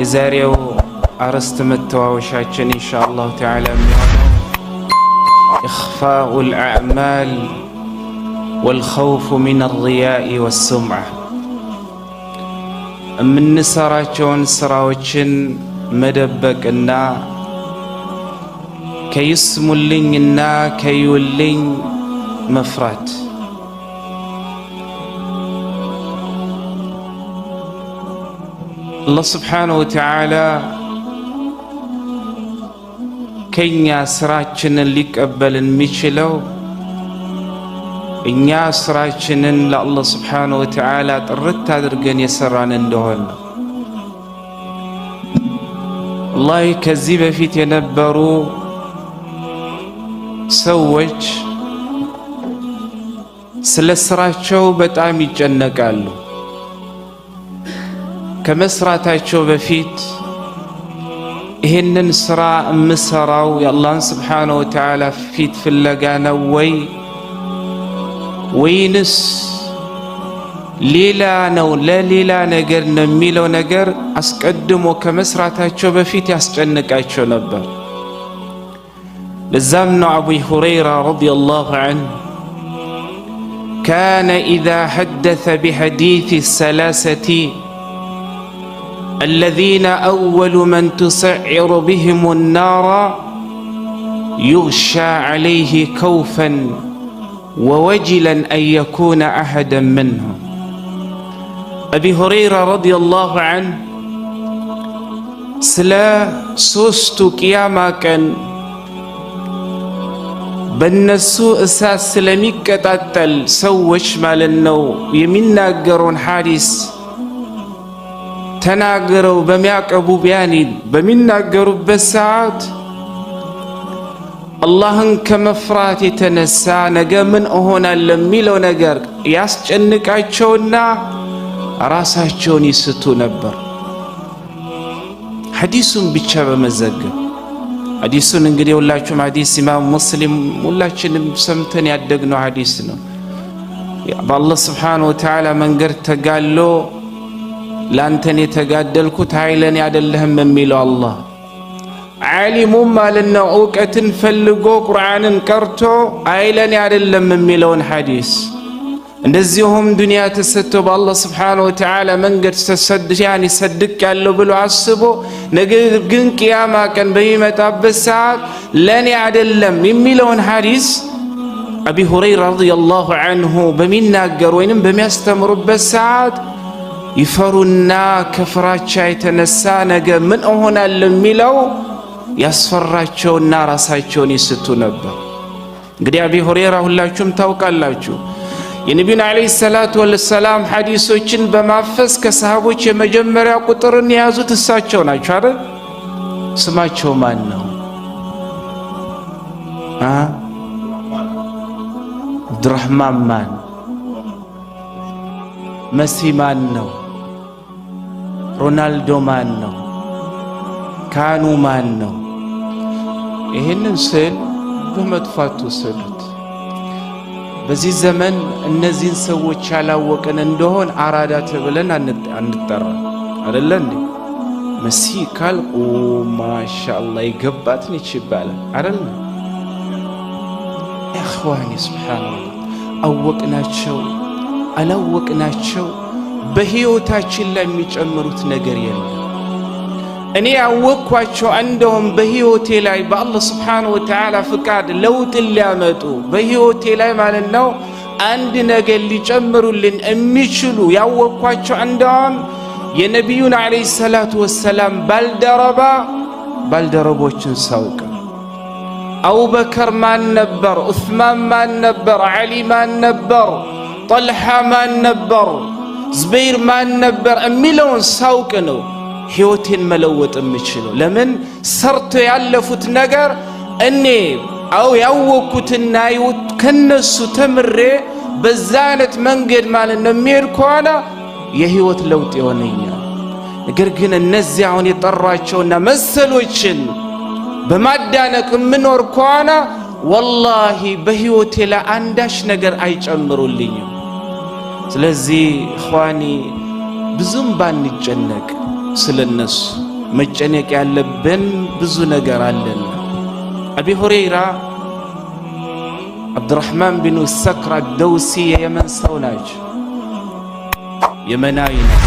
የዛሬው አርዕስት መተዋወሻችን ኢንሻአላህ ተዓላ የሚሆነው إخفاء الأعمال والخوف من الرياء والسمعة የምንሰራቸውን ስራዎችን መደበቅና ከይስሙልኝና ከይውልኝ መፍራት። አላህ ስብሓነሁ ወተዓላ ከኛ ስራችንን ሊቀበልን የሚችለው እኛ ስራችንን ለአላህ ስብሓነሁ ወተዓላ ጥርት አድርገን የሰራን እንደሆነ። ወላሂ ከዚህ በፊት የነበሩ ሰዎች ስለ ስራቸው በጣም ይጨነቃሉ። ከመስራታቸው በፊት ይህንን ስራ የምሰራው የአላህን ስብሓነሁ ወተዓላ ፊት ፍለጋ ነው ወይንስ ሌላ ነው ለሌላ ነገር ነው የሚለው ነገር አስቀድሞ ከመስራታቸው በፊት ያስጨንቃቸው ነበር። ለዛም ነው አቡ ሁረይራ ረዲየላሁ ዐንሁ ካነ ኢዛ ሐደሰ ቢሐዲስ ሰላሰቲ الذين أول من تسعر بهم النار يغشى عليه كوفا ووجلا أن يكون أحدا منهم. أبي هريرة رضي الله عنه سلا سوستو قياما كان بالنسو أساس سلميك تاتل سوش مالنو يمنا قرون حارس ተናገረው በሚያቀቡ ቢያኒ በሚናገሩበት ሰዓት አላህን ከመፍራት የተነሳ ነገ ምን እሆናለሁ የሚለው ነገር ያስጨንቃቸውና ራሳቸውን ይስቱ ነበር። ሐዲሱን ብቻ በመዘገብ ሐዲሱን እንግዲህ ሁላችሁም ሐዲስ ኢማም ሙስሊም ሁላችንም ሰምተን ያደግነው ሐዲስ ነው። በአላህ ስብሓነሁ ወተዓላ መንገድ ተጋሎ ላንተን የተጋደልኩት ኃይለኔ አይደለህም የሚለው አላህ ዓሊሙም ማለት ነው ዕውቀትን ፈልጎ ቁርአንን ቀርቶ ኃይለኔ አይደለም የሚለውን ሐዲስ እንደዚሁም ዱንያ ተሰጥቶ በአላህ ስብሓነሁ ወተዓላ መንገድ ሰድቅ ያለው ብሎ አስቦ ነገር ግን ቂያማ ቀን በሚመጣበት ሰዓት ለኔ አይደለም የሚለውን ሐዲስ አቢ ሁረይራ ረዲየላሁ ዐንሁ በሚናገር ወይንም በሚያስተምሩበት ሰዓት ይፈሩና ከፍራቻ የተነሳ ነገ ምን እሆናለሁ የሚለው ያስፈራቸውና ራሳቸውን ይስቱ ነበር። እንግዲህ አቢ ሁረይራ ሁላችሁም ታውቃላችሁ የነቢዩን አለይሂ ሰላቱ ወሰላም ሐዲሶችን በማፈስ ከሰሃቦች የመጀመሪያ ቁጥርን የያዙት እሳቸው ናቸው አይደል? ስማቸው ማን ነው? አብዱራህማን ማን? መሲ ማን ነው? ሮናልዶ ማን ነው? ካኑ ማን ነው? ይህንን ስል በመጥፋት ወሰዱት። በዚህ ዘመን እነዚህን ሰዎች ያላወቅን እንደሆን አራዳ ተብለን አንጠራ አይደለ እንዴ? መሲ ካልቁ ማሻአላህ ይገባት ነች ይባላል አይደል? ኢኽዋኒ ሱብሃንአላህ አወቅናቸው አላወቅናቸው በህይወታችን ላይ የሚጨምሩት ነገር የለም። እኔ ያወቅኳቸው እንደውም በህይወቴ ላይ በአላህ ስብሓነሁ ወተዓላ ፍቃድ ለውጥ ሊያመጡ በህይወቴ ላይ ማለት ነው አንድ ነገር ሊጨምሩልን የሚችሉ ያወቅኳቸው እንደውም የነቢዩን አለይሂ ሰላቱ ወሰላም ባልደረቦችን ሳውቅ አቡበከር ማን ነበር? ዑስማን ማን ነበር? ዓሊ ማን ነበር? ጠልሓ ማን ነበር? ዝበይር ማን ነበር የሚለውን ሳውቅ ነው ህይወቴን መለወጥ የምችለው። ለምን ሰርቶ ያለፉት ነገር እኔ ያወቅኩትና ከነሱ ተምሬ በዛ አይነት መንገድ ማለት ነው የሚሄድ ከሆነ የህይወት ለውጥ ይሆነኛል። ነገር ግን እነዚህ አሁን የጠሯቸውና መሰሎችን በማዳነቅ ምኖር ከሆነ ወላሂ በህይወቴ ላይ አንዳች ነገር አይጨምሩልኝም። ስለዚህ ኢኽዋኒ ብዙም ባንጨነቅ ስለነሱ መጨነቅ ያለብን ብዙ ነገር አለን። አቢ ሁረይራ አብዱራህማን ቢን ሰክር አልደውሲ የየመን ሰው ናቸው። የመናዊ ነው።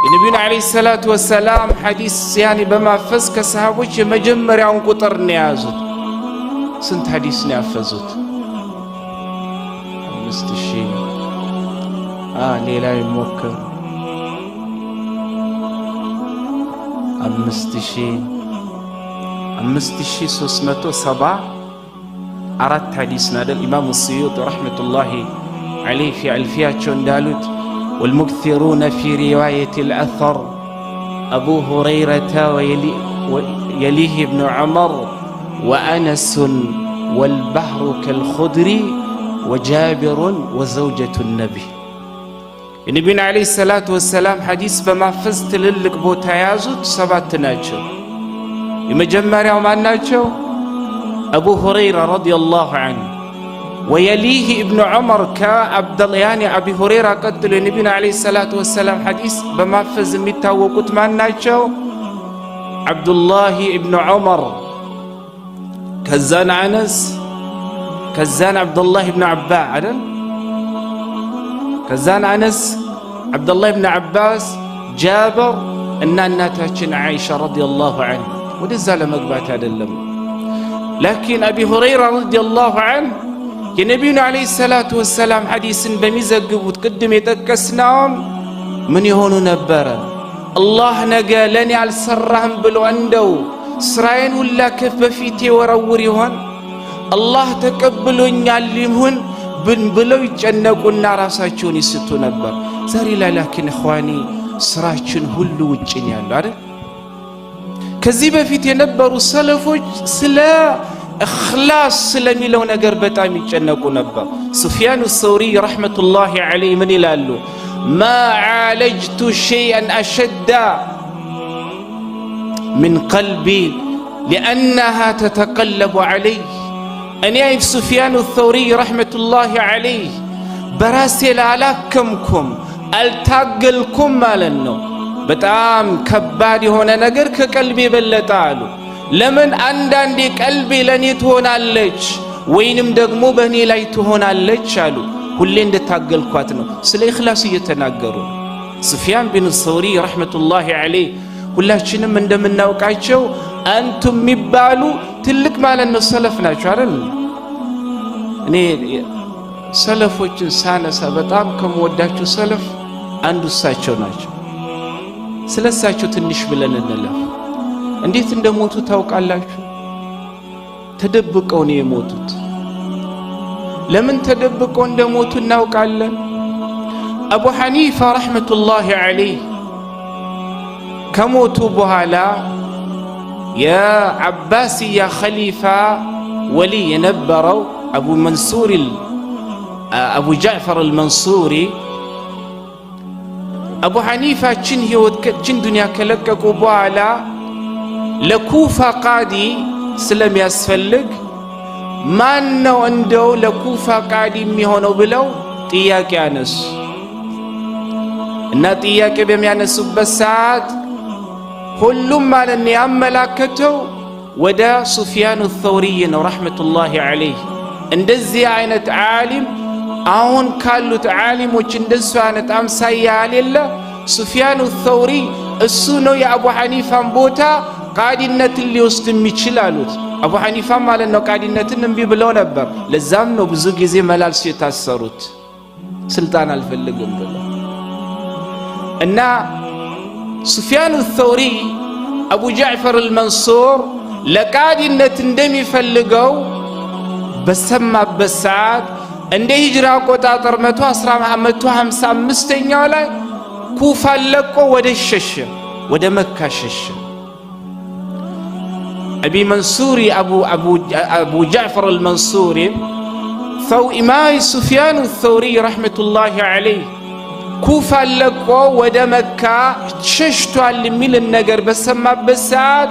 የነቢዩን ዓለይሂ ሰላቱ ወሰላም ሐዲስ በማፈዝ ከሰሃቦች የመጀመሪያውን ቁጥር ነው የያዙት። ስንት ሐዲስ ነው ያፈዙት? 5000 ሌላ ይሞክር 5374 ሐዲስ ናደል። ኢማሙ ስዩጢ ረሕመቱላሂ ዓለይሂ ፊ አልፊያቸው እንዳሉት والمكثرون في رواية الأثر أبو هريرة ويليه ابن عمر وأنس والبحر كالخضر وجابر وزوجة النبي. النبي عليه الصلاة والسلام حديث بما فزت للك بوتايازوت سبات ناتشو. يمجمع يوم ناتشو أبو هريرة رضي الله عنه ويليه ابن عمر كعبد الله يعني أبي هريرة قتل النبي عليه الصلاة والسلام حديث بما فز متى وقت ما ناتشو عبد الله ابن عمر كزان أنس كزان عبد الله ابن عباس عدل كزان أنس عبد الله ابن عباس جابر إن ناتشن عائشة رضي الله عنه ودزال مقبات هذا اللم. لكن أبي هريرة رضي الله عنه የነቢዩ ዓለይሂ ሰላቱ ወሰላም ሐዲስን በሚዘግቡት ቅድም የጠቀስነውም ምን ይሆኑ ነበረ? አላህ ነገ ለኔ አልሰራህም ብሎ እንደው ስራዬን ሁላ ከፍ በፊቴ ወረውር ይሆን? አላህ ተቀብሎኛል ይሁን ብለው ይጨነቁና ራሳቸውን ይስቱ ነበር። ዛሬ ላይ ላኪን እኽዋኒ ስራችን ሁሉ ውጭን ያለው አይደል? ከዚህ በፊት የነበሩ ሰለፎች ስለ እኽላስ ስለሚለው ነገር በጣም ይጨነቁ ነበር። ሱፊያን አልሰውሪ ረሕመቱላሂ ዓለይህ ምን ይላሉ? ማ ዓለጅቱ ሸይአን አሸደ ምን ቀልቢ ሊአነሃ ተተቀለቡ ዓለይ። እኔ ሱፊያን አልሰውሪ ረሕመቱላሂ ዓለይህ በራሴ አላከምኩም አልታገልኩም ማለት ነው። በጣም ከባድ የሆነ ነገር ከቀልቤ በለጠ አሉ። ለምን? አንዳንዴ ቀልቤ ለኔ ትሆናለች ወይንም ደግሞ በእኔ ላይ ትሆናለች አሉ። ሁሌ እንደታገልኳት ነው። ስለ ኢኽላስ እየተናገሩ ሱፊያን ቢን ሰውሪ ረሕመቱላሂ ዓለይህ ሁላችንም እንደምናውቃቸው አንቱም የሚባሉ ትልቅ ማለት ነው ሰለፍ ናቸው አይደል? እኔ ሰለፎችን ሳነሳ በጣም ከምወዳቸው ሰለፍ አንዱ እሳቸው ናቸው። ስለ እሳቸው ትንሽ ብለን እንለፍ። እንዴት እንደሞቱ ታውቃላችሁ? ተደብቀው ነው የሞቱት። ለምን ተደብቀው እንደሞቱ እናውቃለን። አቡ ሐኒፋ ረሕመቱላሂ ዓለይህ ከሞቱ በኋላ የዓባስያ ኸሊፋ ወሊ የነበረው አቡ ጃዕፈር አልመንሱሪ አቡ ሐኒፋ ችን ዱንያ ከለቀቁ በኋላ ለኩፋ ቃዲ ስለሚያስፈልግ ማን ነው እንደው ለኩፋ ቃዲ የሚሆነው ብለው ጥያቄ አነሱ እና ጥያቄ በሚያነሱበት ሰዓት ሁሉም ማለት ነው ያመላከተው ወደ ሱፊያን አልሰውሪ ነው ረሕመቱላሂ ዓለይህ። እንደዚህ አይነት ዓሊም አሁን ካሉት ዓሊሞች እንደሱ አይነት አምሳያ ያሌለ ሱፊያን አልሰውሪ እሱ ነው የአቡ ሐኒፋን ቦታ ቃዲነትን ሊወስድ የሚችል አሉት። አቡ ሐኒፋ ማለት ነው ቃዲነትን እምቢ ብለው ነበር። ለዛም ነው ብዙ ጊዜ መላልስ የታሰሩት ስልጣን አልፈልግም ብለው እና ሱፊያን አልሰውሪ አቡ ጃዕፈር አልመንሱር ለቃዲነት እንደሚፈልገው በሰማበት ሰዓት እንደ ሂጅራ አቆጣጠር 155ኛው ላይ ኩፋ ለቆ ወደ መካ ሸሸ። أبي منصوري أبو جعفر المنصوري إمام سفيان الثوري رحمة الله عليه كوفا لقوا ود مكة ششتوا اللي النجر بسما بسات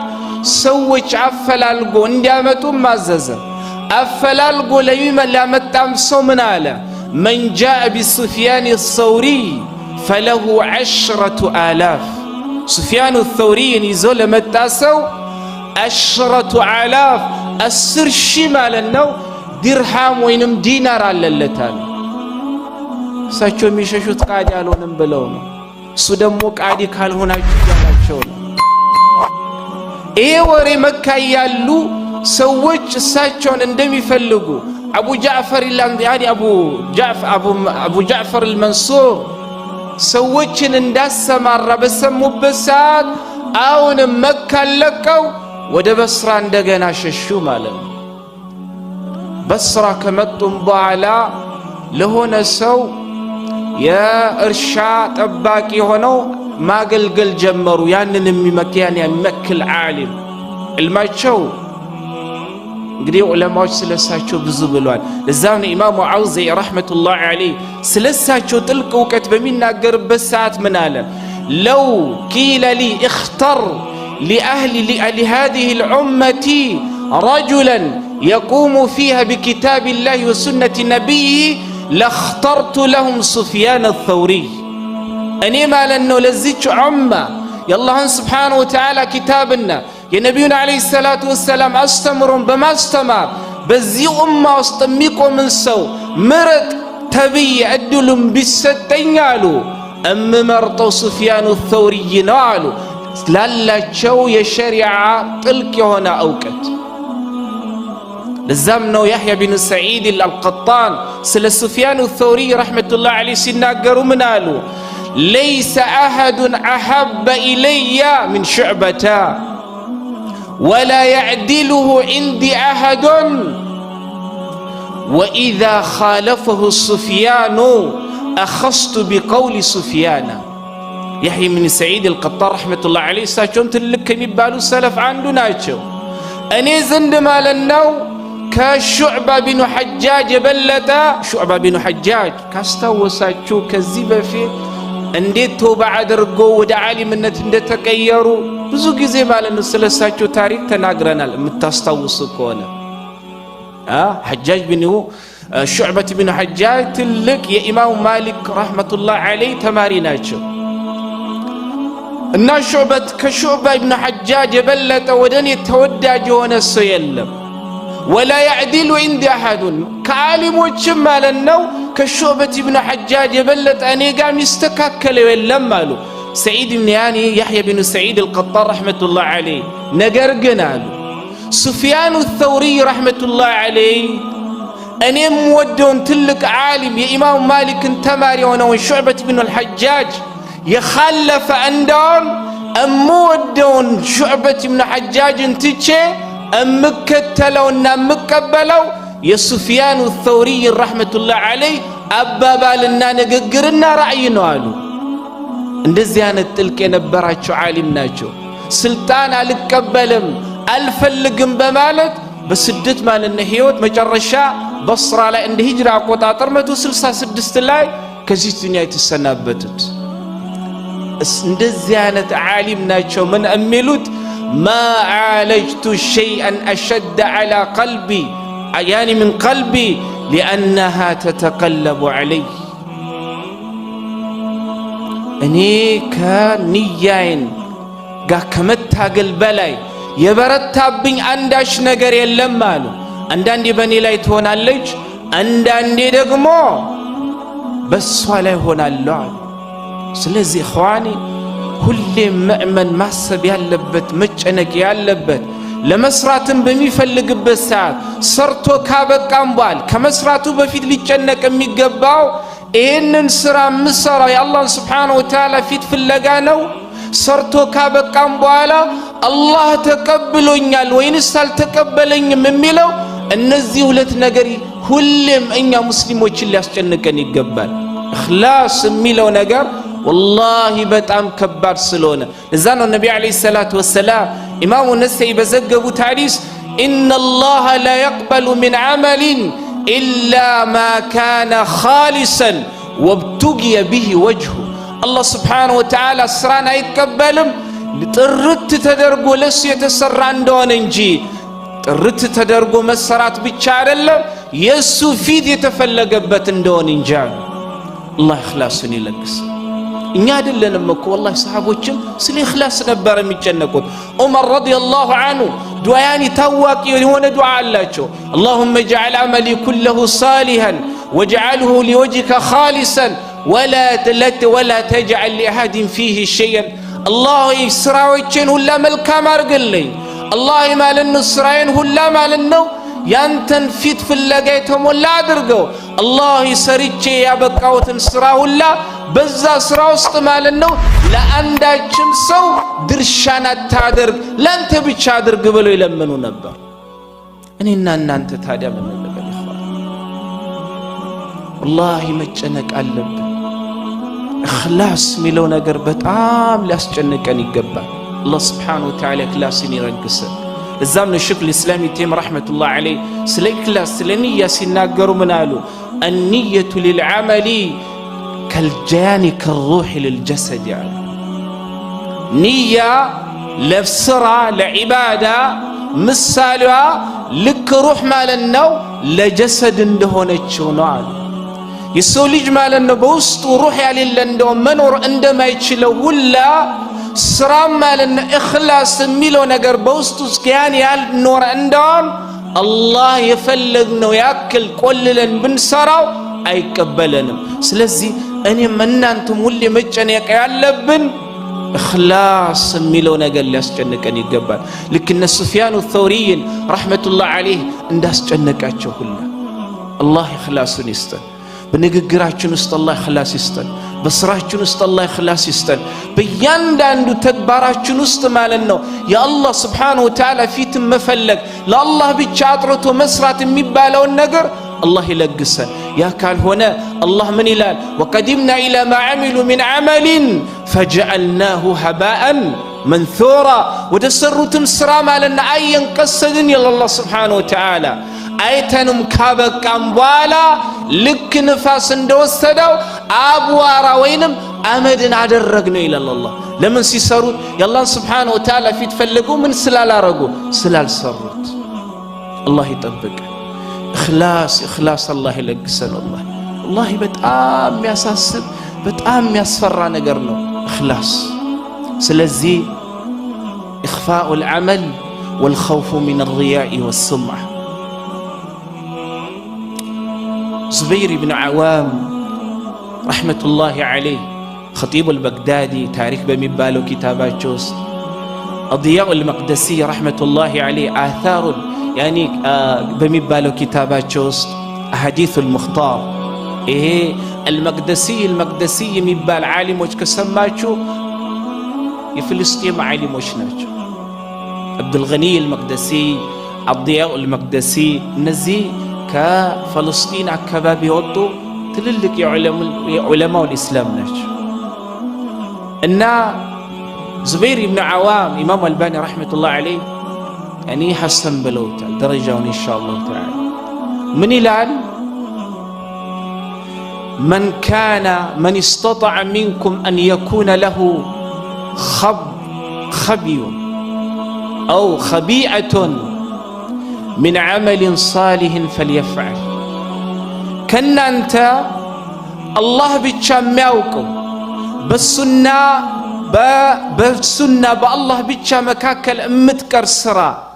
سويش أفلالقو اندامتو ماززا أفلالقو ليما لامتام صومنالا من جاء بسفيان الثوري فله 10,000 ሱፊያኑ ተውሪን ይዞ ለመጣ ሰው 10,000 10,000 ማለት ነው ድርሃም ወይንም ዲናር አለለታል። እሳቸው የሚሸሹት ቃዲ አልሆንም ብለው ነው። እሱ ደግሞ ቃዲ ካልሆናችሁ ያላቸው ነው። ይሄ ወሬ መካ ያሉ ሰዎች እሳቸውን እንደሚፈልጉ አቡ ጃዕፈር አልመንሱር ሰዎችን እንዳሰማራ በሰሙበት ሰዓት አሁንም መካ ለቀው ወደ በስራ እንደገና ሸሹ ማለት ነው። በስራ ከመጡም በኋላ ለሆነ ሰው የእርሻ ጠባቂ ሆነው ማገልገል ጀመሩ። ያንን የሚመክል ዓሊም ዕልማቸው እንግዲህ ዑለማዎች ስለሳቸው ብዙ ብለዋል። ለዛም ነው ኢማሙ አውዛዒ ረሕመቱላሂ ዐለይህ ስለሳቸው ጥልቅ እውቀት በሚናገርበት ሰዓት ምን አለ? ለው ቂለ ሊ እኽተር لهذه الأمة رجلا يقوم فيها بكتاب الله وسنة نبيه لاخترت لهم سفيان الثوري. أني ما لأنه لزيج عمة يالله سبحانه وتعالى كتابنا يا نبينا عليه الصلاة والسلام أستمرون بما استمر بزي أمة واستميكم من سو مرت تبي أدلهم بالستين قالوا أم مرطو سفيان الثوري نالوا ላላቸው የሸሪዓ ጥልቅ የሆነ እውቀት። ለዛም ነው ያህያ ቢን ሰዒድ አልቀጣን ስለ ሱፊያን ተውሪ ረሕመቱላሂ ዐለይህ ሲናገሩ ምን አሉ? ለይሰ አሐዱን አሐበ ኢለየ ሚን ሹዕበተ ወላ የዕዲሉሁ ዒንዲ አሐዱን ወኢዛ ኻለፈሁ ሱፊያኑ አኸዝቱ ቢቀውሊ ሱፊያነ። ያህያ ቢን ሰዒድ አልቀጣን ረሕመቱላሂ ዐለይህ እሳቸውም ትልቅ ከሚባሉ ሰለፍ አንዱ ናቸው። እኔ ዘንድ ማለት ነው ከሹዕባ ቢኑ ሐጃጅ የበለጠ ሹዕባ ቢኑ ሐጃጅ ካስታወሳችሁ ከዚህ በፊት እንዴት ተውባ አድርገው ወደ ዓሊምነት እንደተቀየሩ ብዙ ጊዜ ማለት ነው ስለሳቸው ታሪክ ተናግረናል። የምታስታውሱ ከሆነ ሐጃጅ ቢኑ ሹዕበት ቢኑ ሐጃጅ ትልቅ የኢማሙ ማሊክ ረሕመቱላሂ ዐለይህ ተማሪ ናቸው። እና ከሹዕባ ኢብኑ ሐጃጅ የበለጠ ወደ እኔ ተወዳጅ የሆነ ሰው የለም። ወላ የዕዲሉ ዒንዲ አሐዱን ከዓሊሞችም ማለት ነው ከሹዕበት ኢብኑ ሐጃጅ የበለጠ እኔ ጋር የሚስተካከለው የለም አሉ ሰዒድ ብን ያሕያ ቢኑ ሰዒድ አልቀጣን ረሕመቱላሂ ዐለይህ። ነገር ግን አሉ ሱፊያኑ ተውሪ ረሕመቱላሂ ዐለይህ እኔም ወደውን ትልቅ ዓሊም የኢማሙ ማሊክን ተማሪ የሆነውን ሹዕበት ኢብኑ አልሐጃጅ የኻለፈ እንደውም እምወደውን ሹዕበት ኢብኑ ሐጃጅን ትቼ እምከተለውና እምቀበለው የሱፊያኑ ተውሪ ረሕመቱላሂ ዐለይህ አባባልና ንግግርና ራእይ ነው አሉ። እንደዚህ አይነት ጥልቅ የነበራቸው ዓሊም ናቸው። ስልጣን አልቀበልም አልፈልግም በማለት በስደት ማለት ህይወት መጨረሻ በስራ ላይ እንደ ሂጅራ አቆጣጠር 166 ላይ ከዚህ ዱንያ የተሰናበቱት እንደዚህ አይነት ዓሊም ናቸው። ምን የሚሉት ማ ዓለጅቱ ሸይአን አሸደ ዐላ ቀልቢ ያኒ ምን ቀልቢ ሊአነሃ ተተቀለቡ ዐለይ። እኔ ከንያዬን ጋር ከመታገል በላይ የበረታብኝ አንዳች ነገር የለም አሉ። አንዳንዴ በእኔ ላይ ትሆናለች፣ አንዳንዴ ደግሞ በሷ ላይ ሆናለሁ አሉ። ስለዚህ እኽዋኒ ሁሌም ምእመን ማሰብ ያለበት መጨነቅ ያለበት ለመስራትም በሚፈልግበት ሰዓት ሰርቶ ካበቃም በኋላ ከመስራቱ በፊት ሊጨነቅ የሚገባው ይህንን ስራ የምሰራው የአላህን ስብሓነሁ ወተዓላ ፊት ፍለጋ ነው? ሰርቶ ካበቃም በኋላ አላህ ተቀብሎኛል ወይንስ አልተቀበለኝም የሚለው እነዚህ ሁለት ነገር ሁሌም እኛ ሙስሊሞችን ሊያስጨንቀን ይገባል። እኽላስ የሚለው ነገር ወላሂ በጣም ከባድ ስለሆነ እዛ ነው ነቢ ዓለይሂ ሰላቱ ወሰላም ኢማሙ ነሰኢ በዘገቡት ሐዲስ ኢነላህ ላ የቅበሉ ሚን ዐመሊን ኢላ ማ ካነ ኻሊሰን ወብቱጊየ ቢሂ ወጅሁ። አላህ ስብሓነሁ ወተዓላ ስራን አይቀበልም ጥርት ተደርጎ ለሱ የተሰራ እንደሆነ እንጂ። ጥርት ተደርጎ መሰራት ብቻ አይደለም የሱ ፊት የተፈለገበት እንደሆነ እንጂ። አላህ ኢኽላስን ይለግስ። እኛ አይደለንም እኮ والله ሰሃቦችም ስለ ኢኽላስ ነበር የሚጨነቁት ዑመር ረዲየላሁ ዐንሁ ዱዓያን ታዋቂ የሆነ ዱዓ አላቸው اللهم اجعل عملي كله صالحا واجعله لوجهك خالصا ولا تجعل لأحد فيه شيئا الله ስራዎችን ሁላ መልካም አርግልኝ الله ማለት ነው ስራዬን ሁላ ማለት ነው ያንተን ፊት ፍለጋ የተሞላ አድርገው الله ሰርቼ ያበቃውትን ስራ ሁላ በዛ ስራ ውስጥ ማለት ነው ለአንዳችም ሰው ድርሻን አታድርግ ለአንተ ብቻ አድርግ ብለው ይለምኑ ነበር እኔና እናንተ ታዲያ ምን እንበል ይخوان والله መጨነቅ አለብን ኢኽላስ ሚለው ነገር በጣም ሊያስጨንቀን ይገባል الله سبحانه وتعالى ኢኽላስን ይረግሰን እዛም ነው ሸይኽ الاسلام تيم رحمه الله عليه ስለ ኢኽላስ ስለ ንያ ሲናገሩ ምን አሉ النية للعمل كالجان كالروح للجسد يعني نية لفسرة لعبادة مثالها لك روح مالنا لجسد اندهونتشو نوعا يسوليج مالنا بوسط وروح يعني لندو منور عندما يتشلو ولا سرام مالنا إخلاص ميلو نقر بوسط سكياني نور عندهم الله يفلقنا ويأكل كل لن بنسراو አይቀበለንም ስለዚህ እኔ እናንተም ሁሌ መጨነቅ ያለብን ኢኽላስ የሚለው ነገር ሊያስጨንቀን ይገባል ልክ እነ ሱፊያን الثوري ረህመቱላህ ዐለይህ እንዳስጨነቃቸው ሁሉ አላህ ኢኽላስን ይስጠን በንግግራችን ውስጥ አላህ ኢኽላስ ይስጠን በስራችን ውስጥ አላህ ኢኽላስ ይስጠን በእያንዳንዱ ተግባራችን ውስጥ ማለት ነው የአላህ Subhanahu Wa Ta'ala ፊት መፈለግ ለአላህ ብቻ አጥርቶ መስራት የሚባለውን ነገር الله يلقسن يا كان هنا الله من إلال وقدمنا إلى ما عملوا من عمل فجعلناه هباء منثورا ودسروا تمسرام على أن أين قصدن يلا الله سبحانه وتعالى أيتنم كابك أموالا لك نفاس دوستدو أبوارا وينم أمدن عدرقنا إلى الله لمن سيسروا يلا سبحانه وتعالى في تفلقوا من سلال رقوا سلال سرت الله يطبق إخلاص الله يلقسن والله በጣም የሚያሳስብ በጣም የሚያስፈራ ነገር ነው إخلاص ስለዚህ إخفاء العمل والخوف من الرياء والسمعة زبير بن عوام رحمة الله عليه خطيب البغدادي تاريخ بمبالو كتابات جوست الضياء المقدسي رحمة الله عليه آثار يعني بمبالو كتابات جوست أحاديث المختار إيه المقدسي مبال عالم وش كسماتشو يفلسطين عالم وش ناتشو عبد الغني المقدسي الضياء المقدسي نزي كفلسطين عكبابي وطو تللك يا علماء الإسلام ناتشو إن زبير بن عوام إمام الباني رحمة الله عليه يعني حسن بلوتا درجة إن شاء الله تعالى من الآن من استطاع منكم أن يكون له خبي أو خبيئة من عمل صالح فليفعل كنا أنت الله بتشمعكم بالسنة بالله بتشمكاكل متكر سرا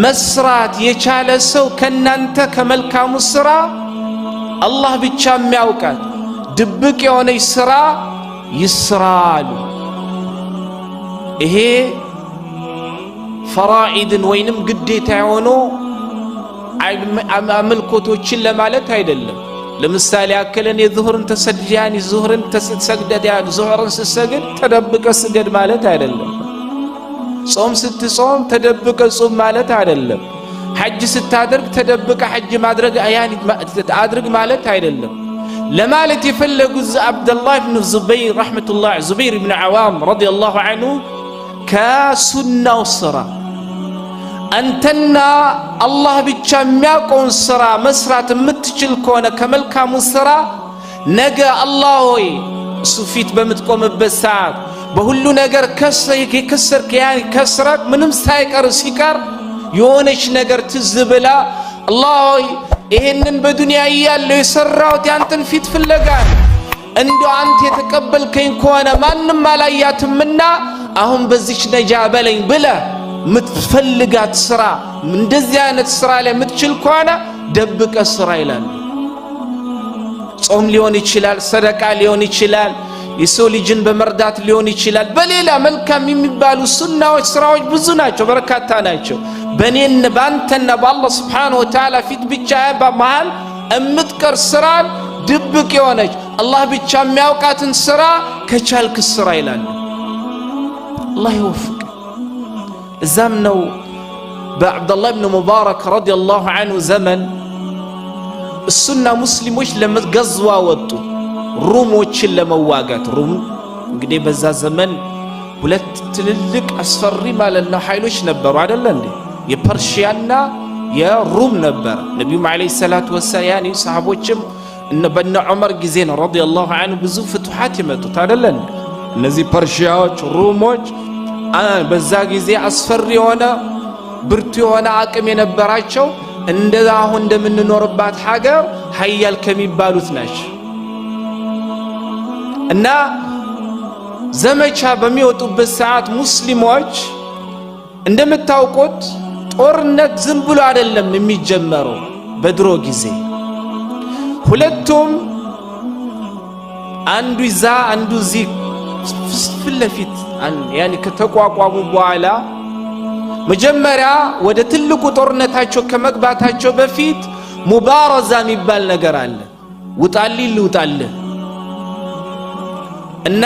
መስራት የቻለ ሰው ከናንተ ከመልካሙ ስራ አላህ ብቻ የሚያውቃት ድብቅ የሆነ ስራ ይስራል ይሄ ፈራኢድን ወይንም ግዴታ የሆኑ አምልኮቶችን ለማለት አይደለም ለምሳሌ አከለን የዙህርን ተሰድያን የዙህርን ተሰግደያን ዙህርን ስሰግድ ተደብቀ ስገድ ማለት አይደለም ጾም ስትጾም ተደብቀ ጾም ማለት አይደለም ሐጅ ስታደርግ ተደብቀ ሐጅ ማድረግ አያን አድርግ ማለት አይደለም ለማለት የፈለጉት አብዱላህ ኢብኑ ዙበይር ረህመቱላህ ዙበይር ኢብኑ ዓዋም ረዲየላሁ ዐንሁ ከሱናው ስራ አንተና አላህ ብቻ የሚያውቀውን ስራ መስራት የምትችል ከሆነ ከመልካሙ ስራ ነገ አላህ ሆይ እሱ ፊት በምትቆምበት ሰዓት በሁሉ ነገር ከሰርክ ያን ከስረክ ምንም ሳይቀር ሲቀር የሆነች ነገር ትዝብላ አላህ ሆይ ይሄንን በዱንያ ያለው የሰራውት ያንተን ፊት ፍለጋ እንዶ አንተ የተቀበልከኝ ከሆነ ማንንም አላያትምና አሁን በዚች ነጃ በለኝ ብለ ምትፈልጋት ስራ እንደዚህ አይነት ስራ ላይ ምትችል ከሆነ ደብቀ ስራ ይላል። ጾም ሊሆን ይችላል፣ ሰደቃ ሊሆን ይችላል፣ የሰው ልጅን በመርዳት ሊሆን ይችላል። በሌላ መልካም የሚባሉ ሱናዎች ስራዎች ብዙ ናቸው፣ በርካታ ናቸው። በኔና ባንተና በአላህ Subhanahu Wa Ta'ala ፊት ብቻ በመሃል እምትቀር ስራ ድብቅ የሆነች አላህ ብቻ የሚያውቃትን ስራ ከቻልክ ስራ ይላል። አላህ ይወፍቅ። እዛም ነው በአብዱላህ ኢብኑ ሙባረክ ረዲየላሁ ዐንሁ ዘመን እሱና ሙስሊሞች ለመገዝዋ ወጡ፣ ሩሞችን ለመዋጋት። ሩም እንግዲህ በዛ ዘመን ሁለት ትልልቅ አስፈሪ ማለት ነው ኃይሎች ነበሩ አይደል እንዴ? የፐርሺያና የሩም ነበር። ነብዩ አለይሂ ሰላቱ ወሰላም ያኒ ሰሃቦችም በነ ዑመር ጊዜ ነው ረዲየላሁ ዐንሁ ብዙ ፍቱሃት የመጡት አይደል እንዴ? እነዚህ ፐርሺያዎች፣ ሩሞች በዛ ጊዜ አስፈሪ የሆነ ብርቱ የሆነ አቅም የነበራቸው እንደዛ አሁን እንደምንኖርባት ሀገር ሀያል ከሚባሉት ናቸው። እና ዘመቻ በሚወጡበት ሰዓት ሙስሊሞች እንደምታውቁት ጦርነት ዝም ብሎ አይደለም የሚጀመረው። በድሮ ጊዜ ሁለቱም አንዱ ይዛ አንዱ ዚ ፍለፊት ያኒ ከተቋቋሙ በኋላ መጀመሪያ ወደ ትልቁ ጦርነታቸው ከመግባታቸው በፊት ሙባረዛ የሚባል ነገር አለ። ውጣልኝ ልውጣልህ እና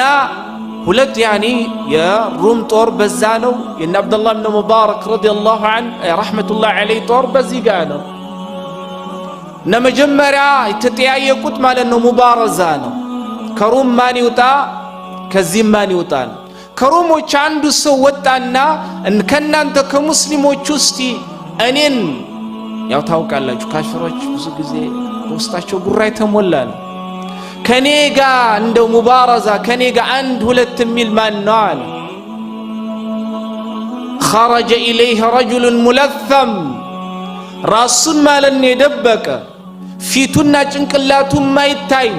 ሁለት ያኒ የሩም ጦር በዛ ነው። የነ አብዱላህ ኢብኑ ሙባረክ ረዲየላሁ ዐንሁ ረህመቱላህ ዐለይሂ ጦር በዚህ ጋር ነው። እና መጀመሪያ የተጠያየቁት ማለት ነው ሙባረዛ ነው። ከሩም ማን ይውጣ ከዚህ ማን ይውጣ ነው። ከሩሞች አንዱ ሰው ወጣና ከናንተ ከሙስሊሞች ውስጥ እኔን ያው ታውቃላችሁ ካፊሮች ብዙ ጊዜ ውስጣቸው ጉራ የተሞላ ነው። ከኔ ጋር እንደው ሙባረዛ ከኔ ጋር አንድ ሁለት ሚል ማን ነው አለ። خرج إليه رجل ملثم ራሱን ማለት ነው የደበቀ ፊቱና ጭንቅላቱ ማይታይ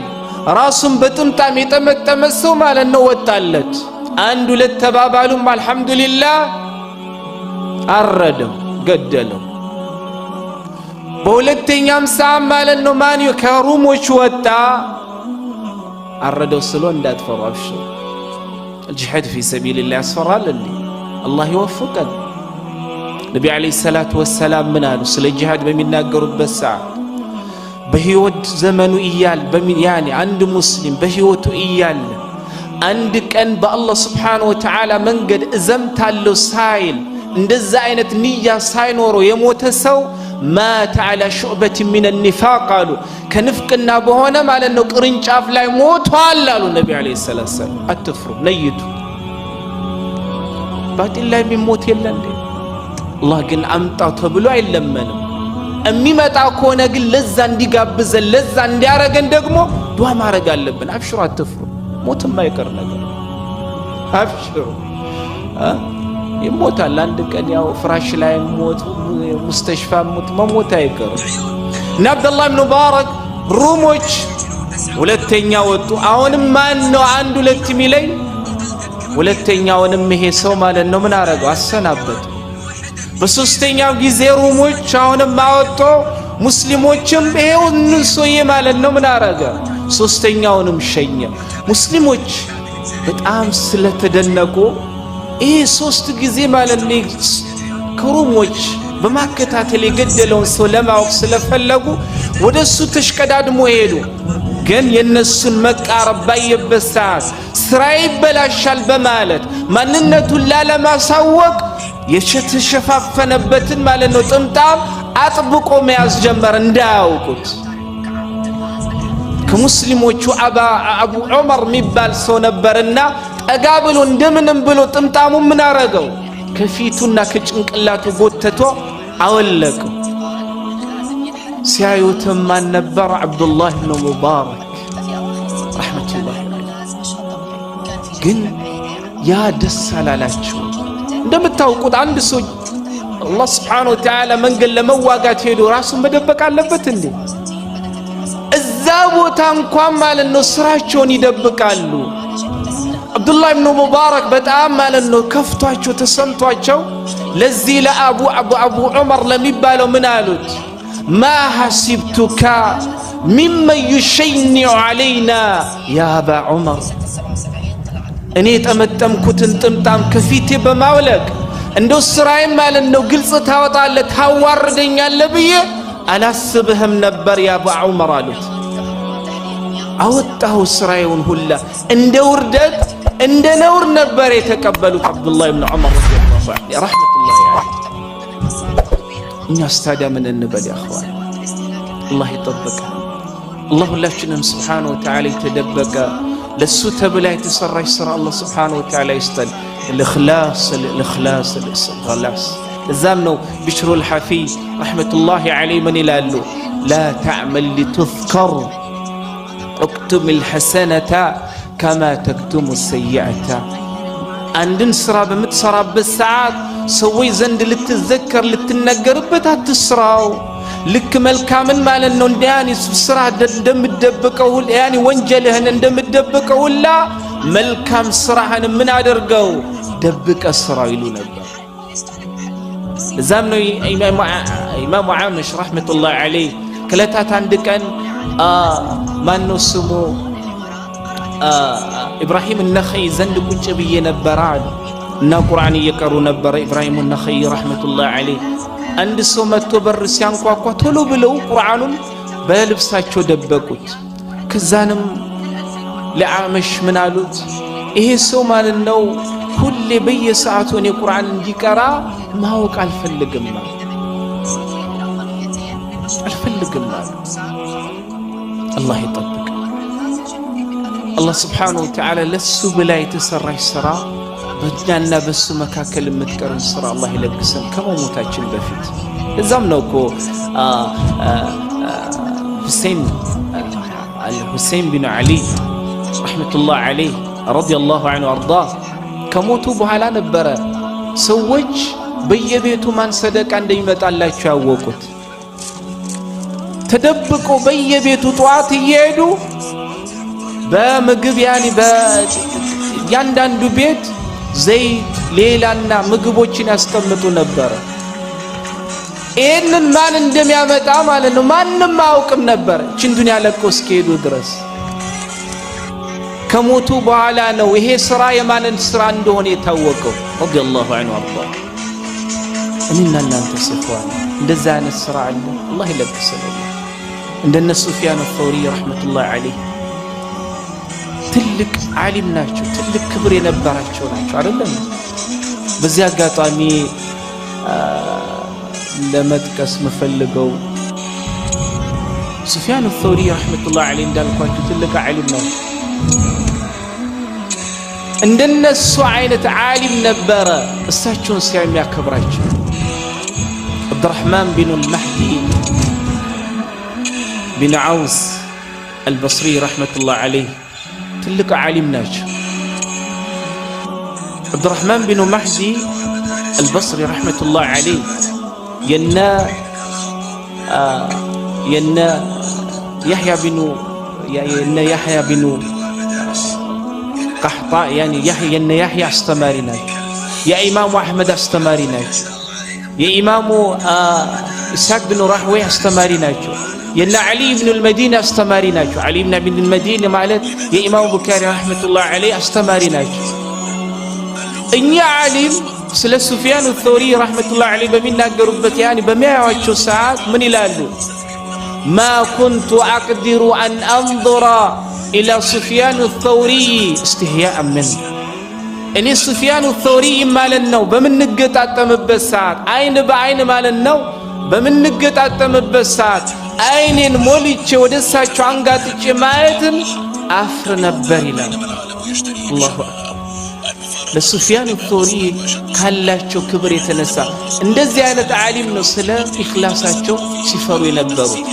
ራሱን በጥምጣም የጠመጠመ ሰው ማለት ነው ወጣለት። አንድ ሁለት ተባባሉም አልহামዱሊላህ አረደው ገደለው። በሁለተኛም ሰዓት ማለት ነው ማን ከሩሞች ወጣ አረደው ስሎ እንዳትፈሩ አብሽሩ። الجهاد في سبيل الله ያስፈራል እንዴ? አላህ ይወፍቀን። ነብዩ አለይሂ ሰላቱ ወሰላም ምን አሉ ስለ ጂሃድ በሚናገሩበት ሰዓት በህይወት ዘመኑ እያል ያኒ አንድ ሙስሊም በህይወቱ እያለ አንድ ቀን በአላህ Subhanahu Wa Ta'ala መንገድ እዘምታለሁ ሳይል እንደዛ አይነት ንያ ሳይኖረው የሞተ ሰው ማተ على شعبة من النفاق አሉ ከንፍቅና በሆነ ማለት ነው ቅርንጫፍ ላይ ሞቷል አሉ ነብዩ አለይሂ ሰላቱ ወሰላም። አትፍሩ ነይቱ ባጢል ላይ የሚሞት የለ እንዴ? አላህ ግን አምጣው ተብሎ አይለመንም። የሚመጣ ከሆነ ግን ለዛ እንዲጋብዘን ለዛ እንዲያረገን ደግሞ ዱዓ ማድረግ አለብን። አብሽሩ አትፍሩ፣ ሞት የማይቀር ነገር አብሽሩ። ይሞታል አንድ ቀን ያው ፍራሽ ላይ ሞት ሙስተሽፋ ሞት መሞት አይቀርም። እና አብዱላህ ኢብኑ ሙባረክ ሩሞች ሁለተኛ ወጡ። አሁንም ማን ነው አንድ ሁለት ሚለኝ? ሁለተኛውንም ይሄ ሰው ማለት ነው ምን አረገው? አሰናበተ። በሶስተኛው ጊዜ ሩሞች አሁንም አወጡ። ሙስሊሞችም ይሄው እንሶዬ ማለት ነው ምን አረገ? ሶስተኛውንም ሸኘ። ሙስሊሞች በጣም ስለተደነቁ ይሄ ሶስት ጊዜ ማለት ነው ከሩሞች በማከታተል የገደለውን ሰው ለማወቅ ስለፈለጉ ወደሱ ተሽቀዳድሞ ሄዱ። ግን የነሱን መቃረብ ባየበት ሰዓት ስራ ይበላሻል በማለት ማንነቱን ላለማሳወቅ የተሸፋፈነበትን ማለት ነው ጥምጣም አጥብቆ መያዝ ጀመረ እንዳያውቁት። ከሙስሊሞቹ አቡ ዑመር የሚባል ሰው ነበርና ጠጋ ብሎ እንደምንም ብሎ ጥምጣሙ ምን አረገው? ከፊቱና ከጭንቅላቱ ጎተቶ አወለቀው። ሲያዩትም ማን ነበር? አብዱላህ ኢብኑ ሙባረክ ረህመቱላህ ግን ያ ደስ አላላቸው። እንደምታውቁት አንድ ሰው አላህ Subhanahu Wa Ta'ala መንገድ ለመዋጋት ሄዶ ራሱን መደበቅ አለበት እንዴ? እዛ ቦታ እንኳን ማለት ነው ስራቸውን ይደብቃሉ። አብዱላህ ኢብኑ ሙባረክ በጣም ማለት ነው ከፍቷቸው ተሰምቷቸው ለዚህ ለአቡ ዑመር ለሚባለው ምን አሉት? ማ ሐሲብቱካ ሚመን ዩሸኒዑ ዐለይና ያ አባ ዑመር፣ እኔ ጠመጠምኩትን ጥምጣም ከፊቴ በማውለቅ እንደው ስራዬን ማለት ነው ግልጽ ታወጣለህ ታዋርደኛለህ ብዬ አላስብህም ነበር ያ አባ ዑመር አሉት። አወጣሁ ስራዬውን ሁላ እንደ ውርደት እንደ ነውር ነበር የተቀበሉት አብዱላህ ኢብኑ ዑመር ረዲየላሁ ዐንሁ ረሕመቱላሂ ዐለይሂ። እኛስ ታዲያ ምን እንበል ያ አኽዋን? አላህ ይጠብቀን። አላህ ሁላችንም ስብሓነሁ ወተዓላ የተደበቀ ለሱ ተብላ የተሰራች ስራ አላህ ስብሓነሁ ወተዓላ ይስጠን። الإخلاص لزام ነው ቢሽሩል ሐፊ ረሕመቱላሂ ዐለይሂ ምን ይላሉ? ላ ተዕመል ሊቱዝከር እክቱም الሐሰነተ ከማ ተክቱም الሰይአተ። አንድን ስራ በምትሰራበት ሰዓት ሰዎች ዘንድ ልትዘከር ልትነገርበት አትስራው። ልክ መልካምን ማለት ነው እንዲያን ስራ እንደምትደብቀው ሁሉ ያኒ ወንጀልህን እንደምትደብቀው ሁላ መልካም ስራህን ምን አድርገው ደብቀ ስራው ይሉ ነበር። እዛም ነው ኢማሙ ዓመሽ ረሕመቱላሂ ዐለይሂ ከለታት አንድ ቀን ማነው ስሙ ኢብራሂም ነኸይ ዘንድ ቁጭ ብዬ ነበር አሉ እና ቁርአን እየቀሩ ነበር። ኢብራሂም ነኸይ ረሕመቱላሂ ዐለይሂ አንድ ሰው መጥቶ በር ሲያንኳኳ ቶሎ ብለው ቁርአኑን በልብሳቸው ደበቁት። ከዛንም ለዓመሽ ምን አሉት? ይሄ ሰው ማለት ነው ሁሌ በየሰዓቱ እኔ ቁርአን እንዲቀራ ማወቅ አልፈልግም ማለት አላህ ይጠብቅ። አላህ ስብሓነሁ ወተዓላ ለሱ ብላ የተሰራች ስራ በእኛና በሱ መካከል የምትቀርን ስራ አላህ ይለግሰን ከመሞታችን በፊት። እዛም ነው እኮ ሁሴን ቢን ዓሊ ረሕመቱላሂ ዐለይሂ ረዲየላሁ ዐንሁ አርዳህ ከሞቱ በኋላ ነበረ ሰዎች በየቤቱ ማን ሰደቃ እንደሚመጣላቸው ያወቁት። ተደብቆ በየቤቱ ጠዋት እየሄዱ በምግብ ያኒ በእያንዳንዱ ቤት ዘይት ሌላና ምግቦችን ያስቀምጡ ነበር። ይህንን ማን እንደሚያመጣ ማለት ነው ማንም አያውቅም ነበር እችን ዱንያ ለቀው እስኪሄዱ ድረስ። ከሞቱ በኋላ ነው ይሄ ስራ የማንን ስራ እንደሆነ የታወቀው ረዲየላሁ ዐንሁ አርዳ። እኔና እናንተ ስፍዋን እንደዛ አይነት ስራ አለ አላህ ይለግሰን። እንደነ ሱፊያን አልተውሪ ረሕመቱላሂ ዐለይሂ ትልቅ ዓሊም ናቸው፣ ትልቅ ክብር የነበራቸው ናቸው አይደለም። በዚህ አጋጣሚ ለመጥቀስ መፈልገው ሱፊያን አልተውሪ ረሕመቱላሂ ዐለይሂ እንዳልኳቸው ትልቅ ዓሊም ናቸው። እንደነሱ አይነት ዓሊም ነበረ እሳቸውን ሲያይ የሚያከብራቸው አብዱራህማን ቢን አልመህዲ ቢን ዐውስ አልበስሪ ረሕመቱላሂ ዐለይሂ ትልቅ ዓሊም ናቸው። አብዱራህማን ቢን መህዲ አልበስሪ ረሕመቱላሂ ዐለይሂ የነ ያሕያ ቢኑ ቀሕጣ ያኒ የነ ያሕያ አስተማሪ ናቸው። የኢማሙ አሕመድ አስተማሪ ናቸው። የኢማሙ ኢስሐቅ ብን ራህዌይ አስተማሪ ናቸው። የነ ዓሊ ብን አልመዲኒ አስተማሪ ናቸው። ዓሊ ብን አልመዲኒ ማለት የኢማሙ ቡኻሪ ረሕመቱላሂ ዐለይሂ አስተማሪ ናቸው። እኛ ዓሊም ስለ ሱፊያን አልተውሪ ረሕመቱላሂ ዐለይሂ በሚናገሩበት ያኒ በሚያዩዋቸው ሰዓት ምን ይላሉ? ማ ኩንቱ አቅዲሩ አን አንظራ ኢላ ሱፊያን አልተውሪ እስትህያአን ምን። እኔ ሱፊያን አልተውሪ ማለት ነው በምንገጣጠምበት ሰዓት አይን በአይን ማለት ነው በምንገጣጠምበት ሰዓት አይኔን ሞልቼ ወደ እሳቸው አንጋጥጬ ማየትን አፍር ነበር ይላል። አላሁ አክበር። ለሱፊያን አልተውሪ ካላቸው ክብር የተነሳ እንደዚህ አይነት ዓሊም ነው ስለ ኢኽላሳቸው ሲፈሩ የነበሩት።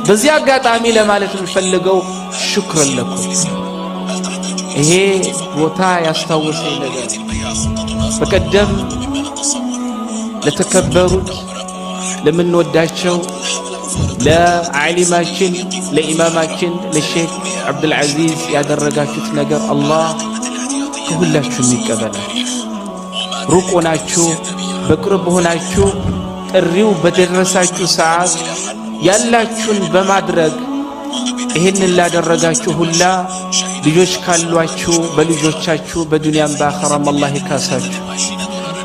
በዚህ አጋጣሚ ለማለት የምፈልገው ሽክረን ለኩም ይሄ ቦታ ያስታወሰኝ ነገር በቀደም ለተከበሩት ለምንወዳቸው ለዓሊማችን ለኢማማችን ለሼክ አብዱል አዚዝ ያደረጋችሁት ነገር አላህ ከሁላችሁም ይቀበላችሁ። ሩቅ ሆናችሁ በቅርብ ሆናችሁ ጥሪው በደረሳችሁ ሰዓት ያላችሁን በማድረግ ይህንን ላደረጋችሁ ሁላ ልጆች ካሏችሁ በልጆቻችሁ በዱንያም በአኺራም አላህ ይካሳችሁ።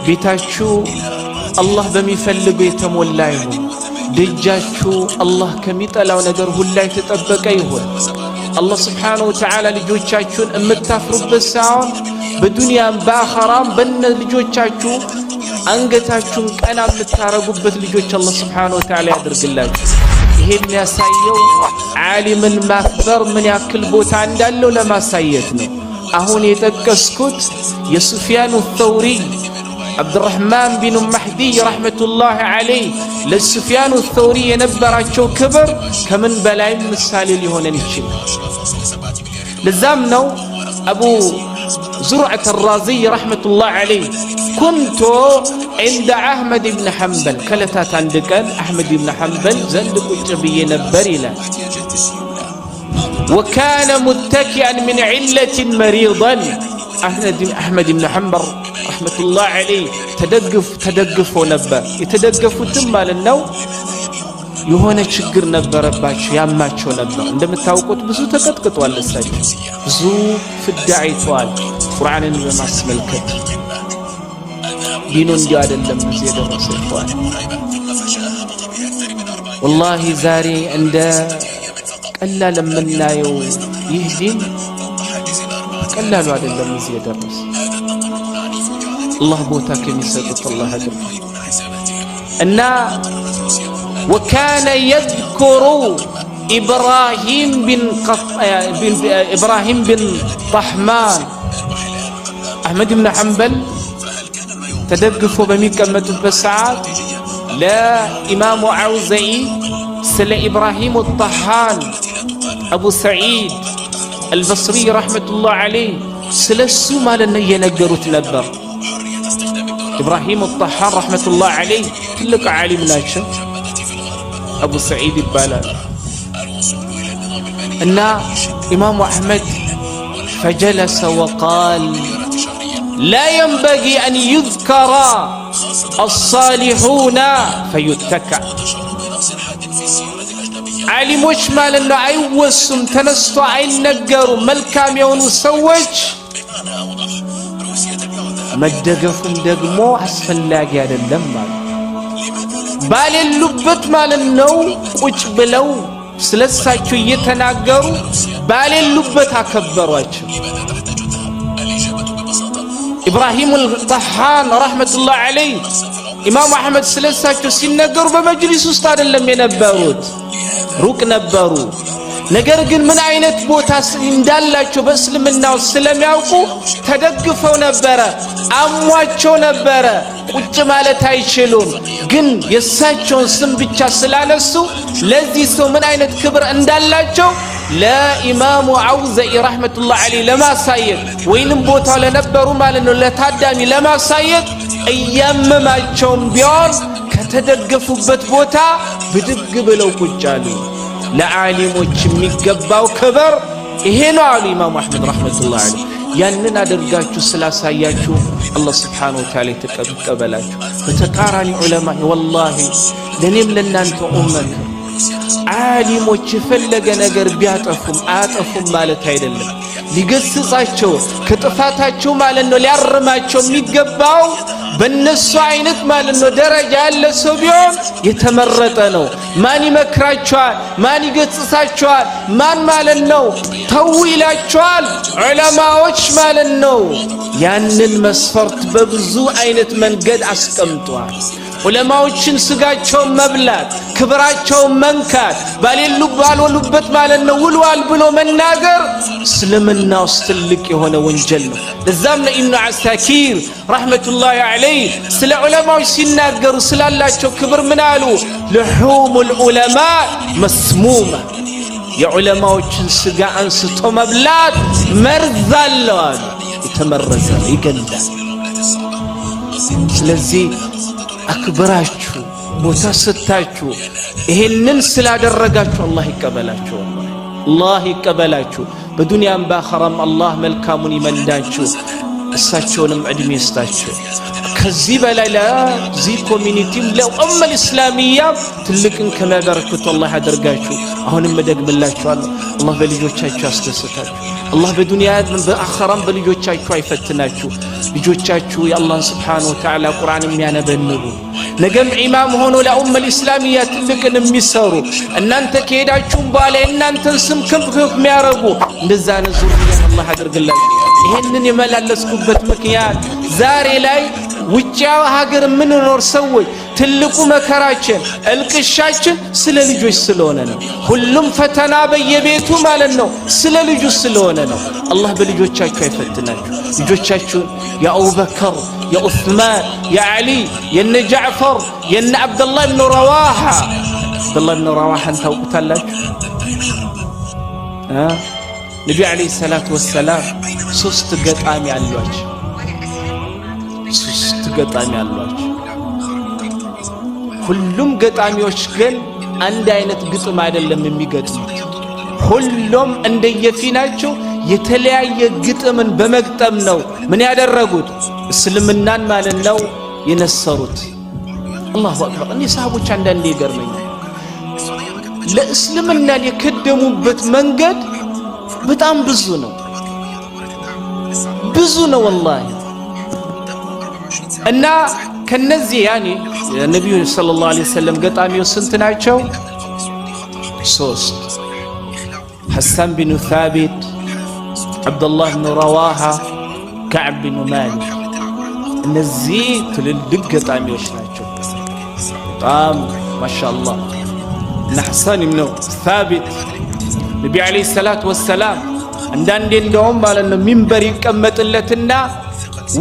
ቤታችሁ አላህ በሚፈልገው የተሞላ ይሁን። ደጃችሁ አላህ ከሚጠላው ነገር ሁላ የተጠበቀ ይሁን። አላህ ስብሓነሁ ወተዓላ ልጆቻችሁን የምታፍሩበት ሳይሆን በዱንያም በአኺራም በነ ልጆቻችሁ አንገታችሁን ቀና የምታረጉበት ልጆች አላህ ስብሓነሁ ወተዓላ ያድርግላችሁ። ይሄ የሚያሳየው ዓሊምን ማክበር ምን ያክል ቦታ እንዳለው ለማሳየት ነው። አሁን የጠቀስኩት የሱፊያኑ ተውሪ አብዱራህማን ቢኑ መህዲ ረሕመቱላሂ ዐለይህ ለሱፊያኑ ተውሪ የነበራቸው ክብር ከምን በላይ ምሳሌ ሊሆነን ይችላል። ለዛም ነው አቡ ዙርዐት አልራዚይ ረሕመቱላሂ ዐለይህ ኩንቱ عند أحمد بن حنبل كلتات عندك أحمد بن حنبل زند قجبي نبريلا وكان متكئا من علة مريضا. أحمد بن حنبل رحمة الله عليه تدقف ونبر يتدقف ثم للنوم يهونا شجر نبر باش ياماتشو نبر عندما تاوقت بزو تقطقط ولا ساجد بزو في الداعي طوال قرآن ما اسم الكتب دينون جاد اللهم زيادة رسول والله زاري عند قلا لمنا يو يهدين قلا له عاد اللهم زيادة رسول الله بوتاك يسدد الله هدف أن وكان يذكر إبراهيم بن طحمان أحمد بن حنبل تدقفوا بميكمة الساعات لا إمام عوزعي سل إبراهيم الطحان أبو سعيد البصري رحمة الله عليه سل السوما لن ينقروا تنبر إبراهيم الطحان رحمة الله عليه كلك عالم ناشا أبو سعيد البالان أن إمام أحمد فجلس وقال لا ينبغي أن يذكر الصالحون فيتكى. عالموش مال انه عيوسم تنستو عين نقروا ملكام يونو سوج مدقفم دقمو أسفلاقي هذا اللمة بالي اللبت مال انه وش بلو سلساكو يتناقروا بالي اللبت هكبروا. إبراهيم الطحان رحمة الله عليه إمام أحمد سلساكو سينقروا بمجلس أستاذ لم ينبروت روك نبرو نقرقن من عينة بوتاس اندالاتشو بسلمنا والسلام يوقو تدقفوا نبرا أمواتشو نبرا وجمالة هايشلون قن يساتشون سنبتشا سلالسو لذي سو من عينة كبر اندالاتشو لا إمام عوزعي رحمة الله عليه لما سايد وين بوتا لنبرو مالنو لتاداني لما سايد أيام ما تشون بيون كتدقفوا بتبوتا بدق بلو كجالو لعالموች የሚገባው ክብር ይሄ ነው አሉ ኢማሙ አህመድ ረህመቱላህ ዐለይሂ። ያንን አድርጋችሁ ስላሳያችሁ አላህ ሱብሓነሁ ወተዓላ ይተቀበላችሁ። በተቃራኒ ዑለማ ወላሂ ለኔም ለናንተ ኡመት ዓሊሞች የፈለገ ነገር ቢያጠፉም አያጠፉም ማለት አይደለም። ሊገስጻቸው ከጥፋታቸው ማለት ነው ሊያርማቸው የሚገባው በእነሱ አይነት ማለት ነው ደረጃ ያለ ሰው ቢሆን የተመረጠ ነው። ማን ይመክራቸዋል? ማን ይገስጻቸዋል? ማን ማለት ነው ተው ይላቸዋል? ዑለማዎች ማለት ነው። ያንን መስፈርት በብዙ አይነት መንገድ አስቀምጧል። ዑለማዎችን ስጋቸውን መብላት ክብራቸውን መንካት ባሌሉ ባልወሉበት ማለት ነው ውልዋል ብሎ መናገር እስልምና ውስጥ ትልቅ የሆነ ወንጀል ነው። ለዛም ነው ኢብኑ አሳኪር ረህመቱላሂ ዐለይሂ ስለ ዑለማዎች ሲናገሩ ስላላቸው ክብር ምን አሉ? ልሑሙል ዑለማ መስሙማ የዑለማዎችን ስጋ አንስቶ መብላት መርዝ አለው አሉ። የተመረዘ ይገላል። ስለዚህ አክብራችሁ ቦታ ስታችሁ ይሄንን ስላደረጋችሁ አላህ ይቀበላችሁ አላህ ይቀበላችሁ በዱንያም በአኺራም አላህ መልካሙን ይመልዳችሁ እሳቸውንም እድሜ ይስጣቸው ከዚህ በላይ ለዚህ ኮሚኒቲም ለኡመል እስላሚያ ትልቅን ከመበረከቱ አላህ ያደርጋችሁ አሁንም መደግምላችኋለሁ አላህ በልጆቻችሁ ያስደስታችሁ አላህ በዱንያ በአኺራም በልጆቻችሁ አይፈትናችሁ ልጆቻችሁ የአላህን Subhanahu Wa Ta'ala ቁርአን የሚያነበንቡ ነገም ኢማም ሆኖ ለኡመል እስላሚያ ትልቅን የሚሰሩ እናንተ ከሄዳችሁም በኋላ እናንተን ስም ከፍ የሚያረጉ እንደዛ ነው ዙሪያ አላህ ያደርግላችሁ ይሄንን የመላለስኩበት ምክንያት ዛሬ ላይ ውጪው ሀገር ምንኖር ሰዎች ትልቁ መከራችን እልቅሻችን ስለ ልጆች ስለሆነ ነው ሁሉም ፈተና በየቤቱ ማለት ነው ስለ ልጆች ስለሆነ ነው አላህ በልጆቻችሁ አይፈትናችሁ ልጆቻችሁ ያ አቡበከር ያ ዑስማን ያ አሊ የነ ጃዕፈር የነ አብዱላህ ኢብኑ ረዋሃ አብዱላህ ኢብኑ ረዋሃን ታውቁታላችሁ ነብዩ አለይሂ ሰላቱ ወሰላም ሶስት ገጣሚ አሏቸው ሶስት ገጣሚ አሏቸው ሁሉም ገጣሚዎች ግን አንድ አይነት ግጥም አይደለም የሚገጥሙት ሁሉም እንደየፊናቸው የተለያየ ግጥምን በመግጠም ነው ምን ያደረጉት እስልምናን ማለት ነው የነሰሩት አላሁ አክበር እኔ ሰሃቦች አንዳንዴ ይገርመኛል ለእስልምና የከደሙበት መንገድ በጣም ብዙ ነው والله እና ከነዚህ ያኔ ነብዩ ሰለላሁ ዐለይሂ ወሰለም ገጣሚው ስንት ናቸው ሶስት ሐሰን ቢን ثابت አብዱላህ ኢብኑ ረዋሃ ከዕብ ቢን ማሊክ እነዚህ ትልልቅ ገጣሚዎች ናቸው በጣም ማሻአላህ ሐሰን ኢብኑ ثابت ነብዩ አለይሂ ሰላቱ ወሰላም አንዳንዴ እንደውም ማለት ነው ሚንበር ይቀመጥለትና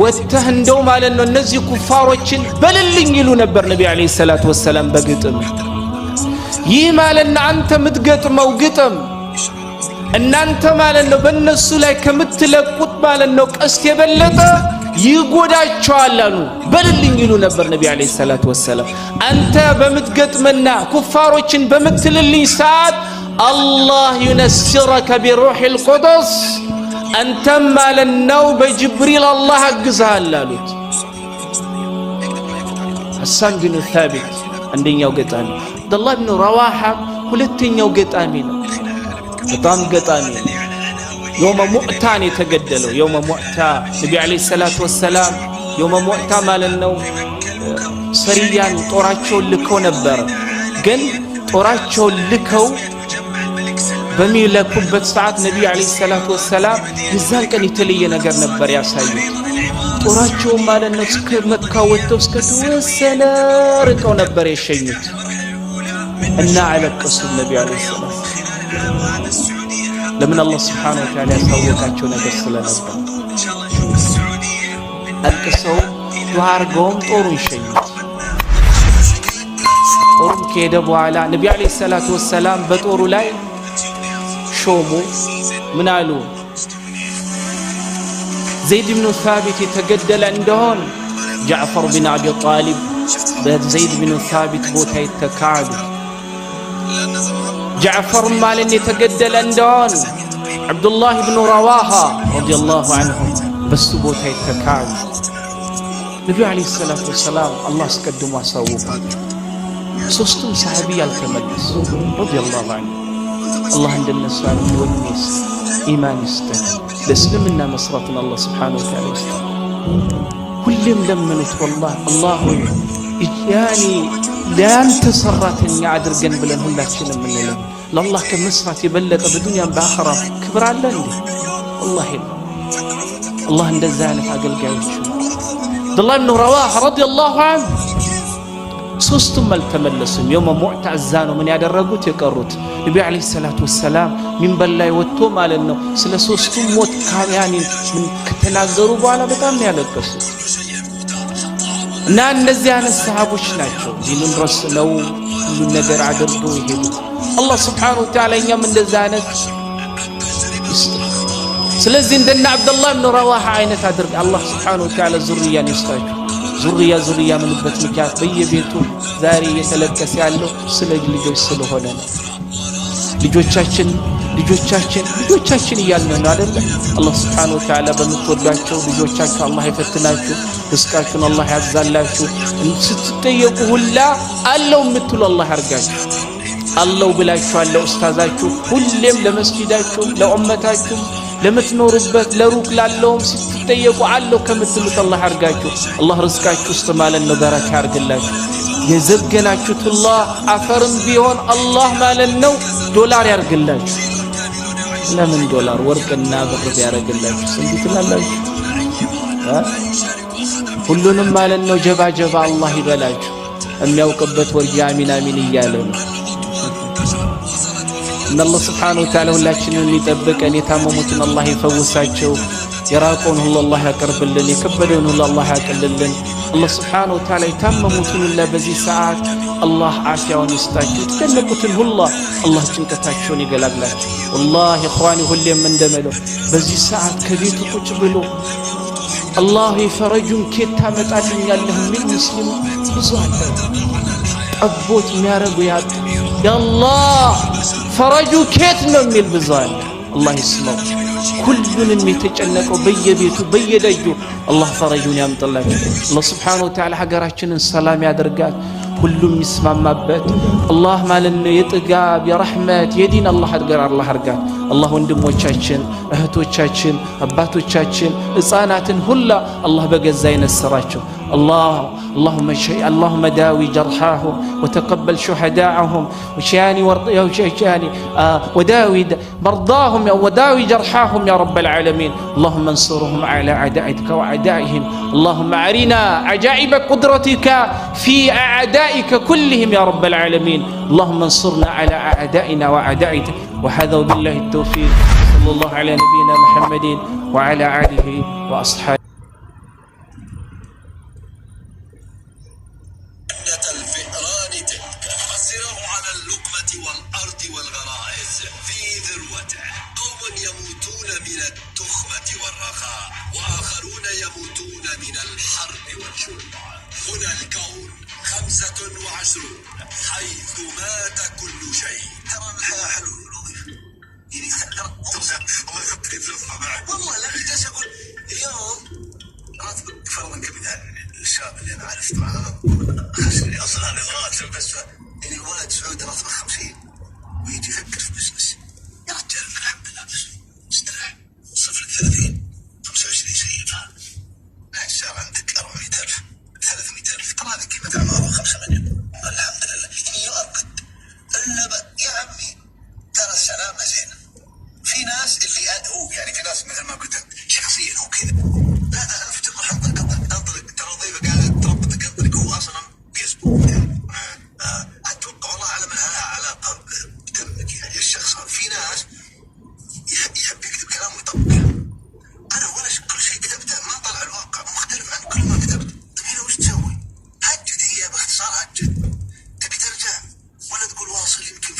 ወተህ እንደው ማለት ነው እነዚህ ኩፋሮችን በልልኝ ይሉ ነበር ነብዩ አለይሂ ሰላቱ ወሰላም በግጥም ይህ ማለት ነው አንተ ምትገጥመው ግጥም እናንተ ማለት ነው በእነሱ ላይ ከምትለቁት ማለት ነው ቀስት የበለጠ ይጎዳቸዋል አሉ በልልኝ ይሉ ነበር ነብዩ አለይሂ ሰላቱ ወሰላም አንተ በምትገጥመና ኩፋሮችን በምትልልኝ ሰዓት الله ينسرك بروح القدس أنت مال النو بجبريل الله أجزها لالوت حسان بن ثابت عندنا يوجد آمين عبد الله بن رواحة كلتين يوجد آمين بطان قد آمين يوم مؤتاني تقدلوا يوم مؤتا النبي عليه الصلاة والسلام يوم مؤتا مال النو سريان طوراتشو لكو نبر قل طوراتشو لكو በሚለኩበት ሰዓት ነብዩ አለይሂ ሰላቱ ወሰላም የዛን ቀን የተለየ ነገር ነበር ያሳዩት ጦራቸው ማለት ነው እስከ መካ ወጥተው እስከ ተወሰነ ርቀው ነበር የሸኙት እና አለቀሱ ነብዩ አለይሂ ሰላቱ ለምን አላህ Subhanahu Wa Ta'ala ያሳወቃቸው ነገር ስለነበር አልቀሰው ዱዓ አርገውም ጦሩን ሸኙት ጦሩ ከሄደ በኋላ ነብዩ አለይሂ ሰላቱ ወሰላም በጦሩ ላይ ሾሙ ምን አሉ ዘይድ ብን ثابت የተገደለ እንደሆን ጃዕፈር ብን አቢ ጣሊብ በዘይድ ብን ثابت ቦታ ይተካሉ ጃዕፈር ማለት የተገደለ እንደሆን አብዱላህ ብን ረዋሃ ረዲየላሁ ዐንሁ በሱ ቦታ ይተካሉ ነብዩ አለይሂ ሰላቱ ወሰላም አላህ አስቀድሞ አሳወቃቸው ሶስቱም ሰሃቢ ያልተመለሱ ረዲየላሁ ዐንሁ الله عندنا السؤال والناس إيمان يستاهل لسلمنا مسرتنا الله سبحانه وتعالى يستاهل كلهم لمنت والله الله يعني لا أنت صراتني عادر جنب لهم لا تشيل من لهم لله كمسرات يبلغ بدنيا بآخرة كبر على لندي والله الله عند الزالف عقل قاوش عبد الله بن رواحة رضي الله عنه ሶስቱም አልተመለሱም የውመ ሙዕታ አዛኑ ምን ያደረጉት የቀሩት ነብዩ አለይሂ ሰላቱ ወሰላም ሚንበር ላይ ወጥቶ ማለት ነው ስለ ሶስቱም ሞት ካያኒ ምን ከተናገሩ በኋላ በጣም ያለቀሱት እና እነዚህ አይነት ሰሃቦች ናቸው ዲኑን ረስለው ሁሉ ነገር አድርገው ይሄዱት አላህ Subhanahu Wa Ta'ala እኛም እንደዛ አይነት ስለዚህ እንደና አብዱላህ ኢብኑ ረዋሃ አይነት አድርግ አላህ Subhanahu Wa Ta'ala ዙርያን ይስጣችሁ ዙሪያ ምንበት ምክንያት በየቤቱ ዛሬ እየተለቀሰ ያለው ስለ ልጆች ስለሆነ ነው። ልጆቻችን እያልን ነው አይደል? አላህ Subhanahu Wa Ta'ala በምትወዷቸው ልጆቻችሁ አላህ ይፈትናችሁ፣ ርስቃችሁን አላህ ያዛላችሁ፣ ስትጠየቁ ሁላ አለው የምትሉ አላህ ያርጋችሁ። አለው ብላችሁ አለው ኡስታዛችሁ ሁሌም ለመስጂዳችሁ ለኡመታችሁ ለምትኖሩበት ለሩቅ ላለውም ስትጠየቁ አለው ከምትሉት አላህ ያርጋችሁ። አላህ ርስቃችሁ ውስጥ ማለት ነው በረካ ያርግላችሁ። የዘገናችሁት አላህ አፈርም ቢሆን አላህ ማለት ነው ዶላር ያርግላችሁ። ለምን ዶላር ወርቅና ብር ያርግላችሁ ስንት ትላላችሁ? ሁሉንም ማለት ነው ጀባ አላህ ይበላችሁ። የሚያውቅበት ወርጃ አሚን እያለ ነው። አላህ Subhanahu Wa Ta'ala ሁላችንን ይጠብቀን፣ የታመሙትን አላህ ይፈውሳቸው፣ የራቀውን ሁሉ አላህ ያቀርብልን፣ የከበደውን ሁሉ አላህ ያቀልልን። አላህ Subhanahu Wa Ta'ala የታመሙትን ሁሉ በዚህ ሰዓት አላህ አፊያውን ይስጣቸው፣ የተጨነቁትን ሁሉ አላህ ጭንቀታቸውን ይገላግላቸው። ወላሂ ኢኽዋኒ ሁሌም እንደመለው በዚህ ሰዓት ከቤቱ ቁጭ ብሎ አላህ ፈረጁን ኬት ታመጣልኛለህ የሚል ሙስሊም ብዙ አለ። አቦት የሚያረጉ ያጡ ያአላህ ፈረጁ ኬት ነው የሚል ብዙ አለ። አላህ ይስማው። ሁሉንም የተጨነቀው በየቤቱ በየደጁ አላህ ፈረጁን ያምጣላችሁ። አላህ Subhanahu Wa Ta'ala ሀገራችንን ሰላም ያደርጋት፣ ሁሉም ይስማማበት። አላህ ማለት ነው የጥጋብ የረህመት የዲን አላህ አድርጋት። አላህ ወንድሞቻችን እህቶቻችን አባቶቻችን ሕፃናትን ሁላ አላህ በገዛ ይነስራቸው። اللهم داوي جرحاهم وتقبل شهداءهم وداوي مرضاهم وداوي جرحاهم يا رب العالمين. اللهم انصرهم على أعدائك وأعدائهم. اللهم أرنا عجائب قدرتك في أعدائك كلهم يا رب العالمين. اللهم انصرنا على أعدائنا وأعدائك. وهذا بالله التوفيق. صلى الله على نبينا محمد وعلى آله وأصحابه. والأرض والغرائز في ذروته. قوم يموتون من التخمة والرخاء، وآخرون يموتون من الحرب والجوع. هنا الكون 25 حيث مات كل شيء. ترى الحياة حلوة ولطيفة. الله يحط لي فلوسها بعد. والله لا احتاج اقول اليوم راتبك فرضا كمثال الشاب اللي انا عرفته معاه خسرني اصلا انا راتب بس يعني ولد سعودي راتبه 50 ويجي يفكر في بزنس. يا رجال الحمد لله بس استريح. صفر 30 25 سيبها. الشهر عندك 400,000 300,000 ترى هذه قيمة أعمارها 5 مليون. الحمد لله يؤكد إلا يا عمي ترى السلامة زينة. في ناس اللي هو يعني في ناس مثل ما قلت شخصيا هو كذا لا افترض حضرتك انطلق ترى ضيفه قاعد تربطك انطلق هو اصلا بيسبوك اتوقع والله على ما لها علاقه بدمك يعني الشخص. في ناس يحب يكتب كلام ويطبقه. انا ولا كل شيء كتبته ما طلع الواقع مختلف عن كل ما كتبت. طيب هنا وش تسوي؟ هجد هي باختصار هجد. تبي ترجع ولا تقول واصل يمكن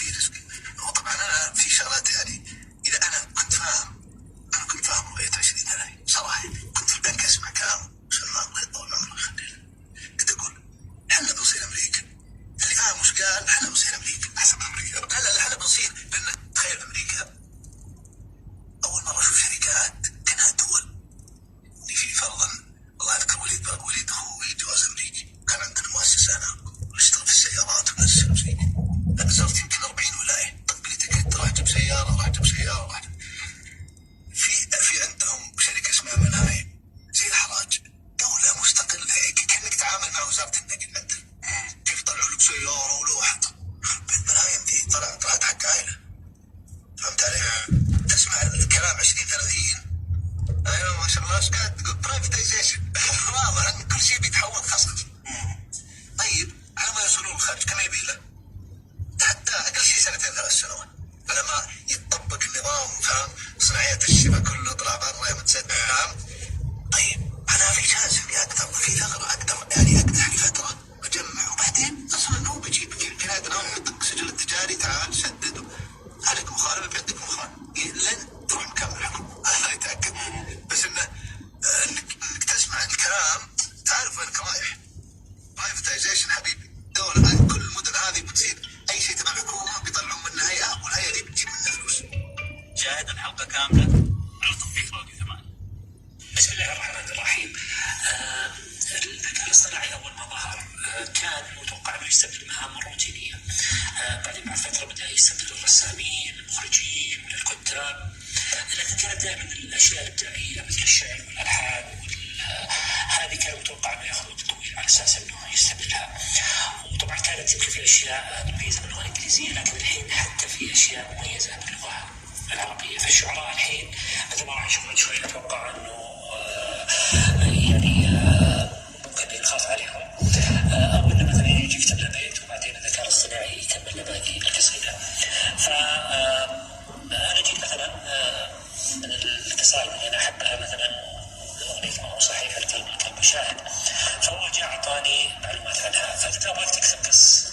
حبة كاملة على تطبيق راديو 8. بسم الله الرحمن الرحيم. الذكاء الاصطناعي أول ما ظهر كان متوقع أنه يستبدل مهام روتينية، بعدين بعد فترة بدأ يستبدل الرسامين، المخرجين، الكتاب، لكن كانت دائما الأشياء الإبداعية مثل الشعر والألحان هذه كان متوقع أنه يأخذ وقت طويل على أساس أنه يستبدلها. وطبعا كانت يمكن في أشياء مميزة باللغة الإنجليزية، لكن الحين حتى في أشياء مميزة باللغة العربية. فالشعراء الحين مثل ما راح نشوف شوي أتوقع أنه يعني ممكن يخاف عليهم، أو أنه مثلا يجي يكتب له بيت وبعدين الذكاء الاصطناعي يكمل له باقي القصيدة. أنا جيت مثلا من القصائد اللي أنا أحبها مثلا أغنية ما هو صحيح القلب كالمشاهد، فهو جاء أعطاني معلومات عنها، فقلت أبغاك تكتب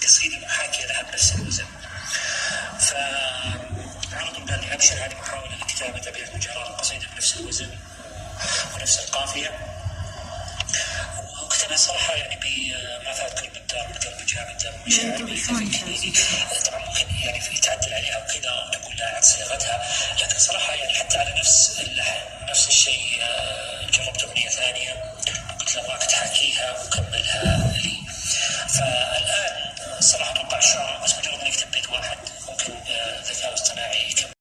قصيدة محاكية لها بنفس الوزن. فعرض قال لي أبشر، هذه محاولة لكتابة أبيات مجرد قصيدة بنفس الوزن ونفس القافية. وكتبها صراحة يعني بما فات كل مقدار من قلب جامد مشاعر بكثير. طبعا ممكن يعني يتعدل عليها وكذا وتقول لا عن صياغتها، لكن صراحة يعني حتى على نفس اللحن نفس الشيء جربت أغنية ثانية وقلت له أبغاك تحاكيها وكملها لي. فالآن صراحة أتوقع الشعراء